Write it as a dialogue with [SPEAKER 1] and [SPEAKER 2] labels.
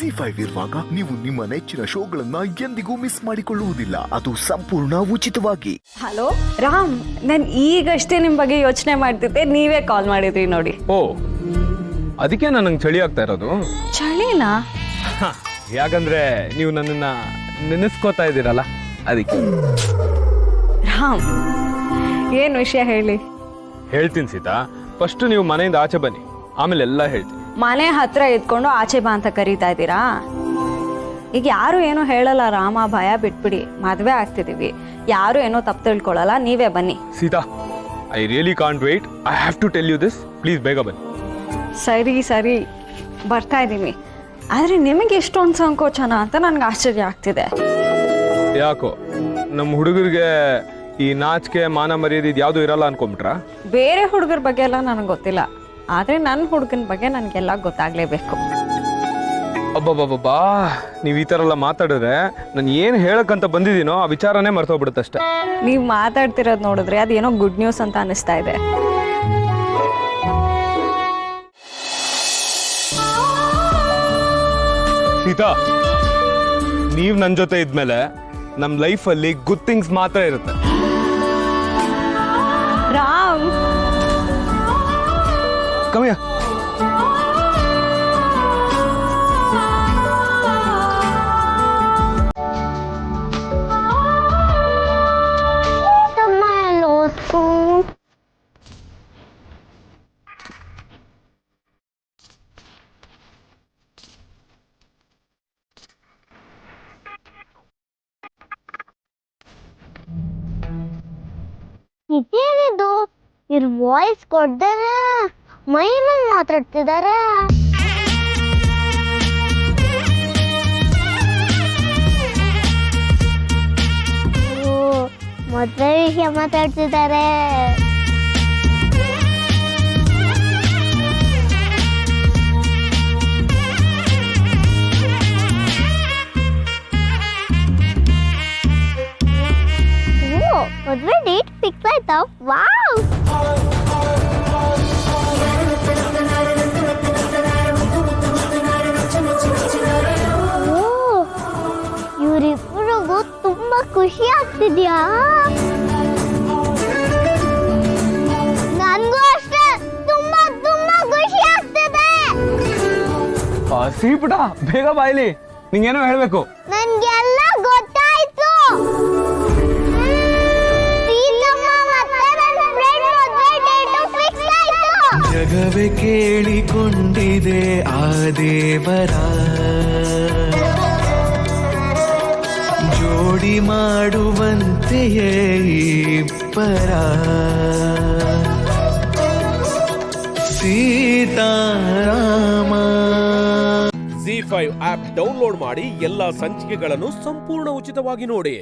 [SPEAKER 1] ZEE5 ಇರುವಾಗ ನೀವು ನಿಮ್ಮ ನೆಚ್ಚಿನ ಶೋಗಳನ್ನ ಎಂದಿಗೂ ಮಿಸ್ ಮಾಡಿಕೊಳ್ಳುವುದಿಲ್ಲ. ಅದು ಸಂಪೂರ್ಣ ಉಚಿತವಾಗಿ.
[SPEAKER 2] ಹಲೋ ರಾಮ್, ನಾನು ಈಗಷ್ಟೇ ನಿಮ್ಮ ಬಗ್ಗೆ ಯೋಚನೆ ಮಾಡ್ತಿದ್ದೆ, ನೀವೇ ಕಾಲ್ ಮಾಡಿದ್ರಿ ನೋಡಿ.
[SPEAKER 3] ಓ, ಅದಕ್ಕೆ ನನಗೆ ಚಳಿ ಆಗ್ತಾ ಇರೋದು.
[SPEAKER 2] ಚಳಿನಾ?
[SPEAKER 3] ಯಾಕಂದ್ರೆ ನೀವು ನನ್ನನ್ನ ನೆನೆಸ್ಕೋತಾ ಇದ್ದೀರಲ್ಲ, ಅದಕ್ಕೆ.
[SPEAKER 2] ರಾಮ್, ಏನು ವಿಷಯ ಹೇಳಿ.
[SPEAKER 3] ಹೇಳ್ತೀನಿ ಸೀತಾ, ಫಸ್ಟ್ ನೀವು ಮನೆಯಿಂದ ಆಚೆ ಬನ್ನಿ, ಆಮೇಲೆ ಎಲ್ಲ ಹೇಳ್ತೀನಿ.
[SPEAKER 2] ಮನೆ ಹತ್ರ ಇದ್ಕೊಂಡು ಆಚೆ ಬಾ ಅಂತ ಕರೀತಾ ಇದ್ದೀರಾ? ಈಗ ಯಾರು ಏನೋ ಹೇಳಲ್ಲ ರಾಮ, ಭಯ ಬಿಟ್ಬಿಡಿ. ಮದುವೆ ಆಗ್ತಿದೀವಿ, ಯಾರು ಏನೋ ತಪ್ಪು ತಿಳ್ಕೊಳ್ಳಲ್ಲ, ನೀವೇ ಬನ್ನಿ.
[SPEAKER 3] Sita, I really can't wait. I have to tell you this. Please ಬೇಗ ಬನ್ನಿ.
[SPEAKER 2] ಸರಿ ಸರಿ, ಬರ್ತಾ ಇದ್ದೀನಿ. ಆದರೆ ನಿಮಗೆ ಎಷ್ಟೊಂದು ಸಂಕೋಚನ ಅಂತ ನನಗೆ ಆಶ್ಚರ್ಯ ಆಗ್ತಿದೆ.
[SPEAKER 3] ಯಾಕೋ ನಮ್ಮ ಹುಡುಗರಿಗೆ ಈ ನಾಚಿಕೆ ಮಾನ ಮರ್ಯಾದೆ ಇದು ಯಾವುದು ಇರಲ್ಲ ಅನ್ಕೊಂಬಿಟ್ರಾ?
[SPEAKER 2] ಬೇರೆ ಹುಡುಗರ ಬಗ್ಗೆ ಎಲ್ಲ ನನಗೆ ಗೊತ್ತಿಲ್ಲ, ಆದರೆ ನನ್ನ ಹುಡುಗನ ಬಗ್ಗೆ ನನಗೆಲ್ಲ ಗೊತ್ತಾಗಲೇಬೇಕು.
[SPEAKER 3] ಅಬ್ಬಬ್ಬಬ್ಬಾ, ನೀವು ಈ ಥರ ಎಲ್ಲ ಮಾತಾಡಿದ್ರೆ ನಾನು ಏನು ಹೇಳಕ್ಕಂತ ಬಂದಿದ್ದೀನೋ ಆ ವಿಚಾರನೇ ಮರ್ತೋಗ್ಬಿಡುತ್ತೆ ಅಷ್ಟೇ.
[SPEAKER 2] ನೀವು ಮಾತಾಡ್ತಿರೋದು ನೋಡಿದ್ರೆ ಅದೇನೋ ಗುಡ್ ನ್ಯೂಸ್ ಅಂತ ಅನಿಸ್ತಾ ಇದೆ.
[SPEAKER 3] ಸೀತಾ, ನೀವು ನನ್ನ ಜೊತೆ ಇದ್ಮೇಲೆ ನಮ್ಮ ಲೈಫಲ್ಲಿ ಗುಡ್ ಥಿಂಗ್ಸ್ ಮಾತ್ರ ಇರುತ್ತೆ.
[SPEAKER 2] ರಾಮ್,
[SPEAKER 3] ಕಮ್ಮಿಯ
[SPEAKER 4] ಇದೇನಿದು? ಇವ್ರ ವಾಯ್ಸ್ ಕೊಡ್ತಾರೆ, ಮೈ ಮೇಲೆ ಮಾತಾಡ್ತಿದ್ದಾರೆ. ಮದ್ವೆ ವಿಷಯ ಮಾತಾಡ್ತಿದ್ದಾರೆ. ಮದ್ವೆ ಡೇಟ್ ಫಿಕ್ಸ್ ಆಯ್ತಾ? ವಾವ್! ಇವರಿಬ್ಬರಿಗೂ ತುಂಬಾ ಖುಷಿ ಆಗ್ತಿದ್ಯಾ? ನನ್ಗೂ ಅಷ್ಟೇ ತುಂಬಾ ತುಂಬಾ ಖುಷಿ ಆಗ್ತಿದೆ.
[SPEAKER 3] ಸೀಪುಟ, ಬೇಗ ಬಾಯ್ಲಿ, ನಿಂಗೇನೋ ಹೇಳ್ಬೇಕು.
[SPEAKER 4] ನನ್ಗೆಲ್ಲ ಗೊತ್ತಾಯ್ತು.
[SPEAKER 5] ಜಗವೇ ಕೇಳಿಕೊಂಡಿದೆ ಆ ದೇವರ ಜೋಡಿ ಮಾಡುವಂತೆಯೇ ಇಬ್ಬರ. ಸೀತಾರಾಮ.
[SPEAKER 6] ZEE5 ಆಪ್ ಡೌನ್ಲೋಡ್ ಮಾಡಿ ಎಲ್ಲಾ ಸಂಚಿಕೆಗಳನ್ನು ಸಂಪೂರ್ಣ ಉಚಿತವಾಗಿ ನೋಡಿ.